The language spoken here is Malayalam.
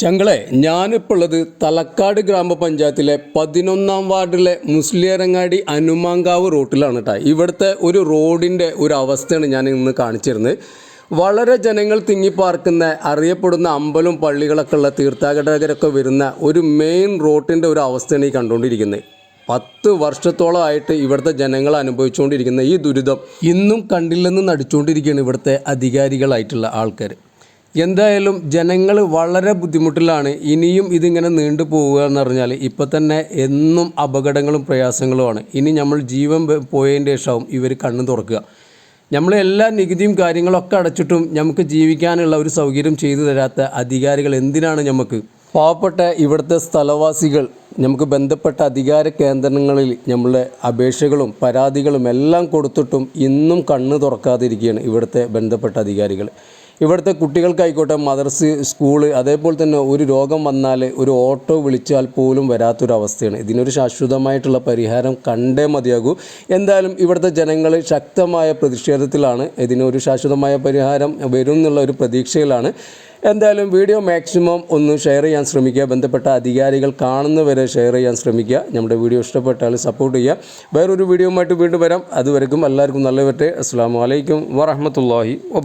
ചങ്കളെ ഞാനിപ്പോൾ ഉള്ളത് തലക്കാട് ഗ്രാമപഞ്ചായത്തിലെ 11-ാം വാർഡിലെ മുസ്ലിയാരങ്ങാടി ഹനുമാൻകാവ് റൂട്ടിലാണ് കേട്ടോ. ഇവിടുത്തെ ഒരു റോഡിൻ്റെ ഒരു അവസ്ഥയാണ് ഞാൻ ഇന്ന് കാണിച്ചിരുന്നത്. വളരെ ജനങ്ങൾ തിങ്ങിപ്പാർക്കുന്ന അറിയപ്പെടുന്ന അമ്പലം പള്ളികളൊക്കെ ഉള്ള തീർത്ഥാടകരൊക്കെ വരുന്ന ഒരു മെയിൻ റോഡിൻ്റെ ഒരു അവസ്ഥയാണ് ഈ കണ്ടുകൊണ്ടിരിക്കുന്നത്. 10 വർഷത്തോളമായിട്ട് ഇവിടുത്തെ ജനങ്ങൾ അനുഭവിച്ചുകൊണ്ടിരിക്കുന്ന ഈ ദുരിതം ഇന്നും കണ്ടില്ലെന്ന് നടിച്ചുകൊണ്ടിരിക്കുകയാണ് ഇവിടുത്തെ അധികാരികളായിട്ടുള്ള ആൾക്കാർ. എന്തായാലും ജനങ്ങൾ വളരെ ബുദ്ധിമുട്ടിലാണ്. ഇനിയും ഇതിങ്ങനെ നീണ്ടു പോവുക എന്ന് പറഞ്ഞാൽ ഇപ്പോൾ തന്നെ എന്നും അപകടങ്ങളും പ്രയാസങ്ങളുമാണ്. ഇനി നമ്മൾ ജീവൻ പോയതിൻ്റെ ശേഷവും ഇവർ കണ്ണു തുറക്കുക. നമ്മൾ എല്ലാ നികുതിയും കാര്യങ്ങളൊക്കെ അടച്ചിട്ടും നമുക്ക് ജീവിക്കാനുള്ള ഒരു സൗകര്യം ചെയ്തു തരാത്ത അധികാരികൾ എന്തിനാണ് നമുക്ക്? പാവപ്പെട്ട ഇവിടുത്തെ സ്ഥലവാസികൾ നമുക്ക് ബന്ധപ്പെട്ട അധികാര കേന്ദ്രങ്ങളിൽ നമ്മളുടെ അപേക്ഷകളും പരാതികളും എല്ലാം കൊടുത്തിട്ടും ഇന്നും കണ്ണ് തുറക്കാതിരിക്കുകയാണ് ഇവിടുത്തെ ബന്ധപ്പെട്ട അധികാരികൾ. ഇവിടുത്തെ കുട്ടികൾക്കായിക്കോട്ടെ മദ്രസ്, സ്കൂള്, അതേപോലെ തന്നെ ഒരു രോഗം വന്നാൽ ഒരു ഓട്ടോ വിളിച്ചാൽ പോലും വരാത്തൊരവസ്ഥയാണ്. ഇതിനൊരു ശാശ്വതമായിട്ടുള്ള പരിഹാരം കണ്ടേ മതിയാകൂ. എന്തായാലും ഇവിടുത്തെ ജനങ്ങൾ ശക്തമായ പ്രതിഷേധത്തിലാണ്. ഇതിനൊരു ശാശ്വതമായ പരിഹാരം വരും എന്നുള്ള ഒരു പ്രതീക്ഷയിലാണ്. എന്തായാലും വീഡിയോ മാക്സിമം ഒന്ന് ഷെയർ ചെയ്യാൻ ശ്രമിക്കുക. ബന്ധപ്പെട്ട അധികാരികൾ കാണുന്നവരെ ഷെയർ ചെയ്യാൻ ശ്രമിക്കുക. നമ്മുടെ വീഡിയോ ഇഷ്ടപ്പെട്ടാൽ സപ്പോർട്ട് ചെയ്യുക. വേറൊരു വീഡിയോയുമായിട്ട് വീണ്ടും വരാം. അതുവരെക്കും എല്ലാവർക്കും നല്ല വരട്ടെ. അസ്സലാമു അലൈക്കും വറഹ്മത്തുള്ളാഹി വബറകാതുഹു.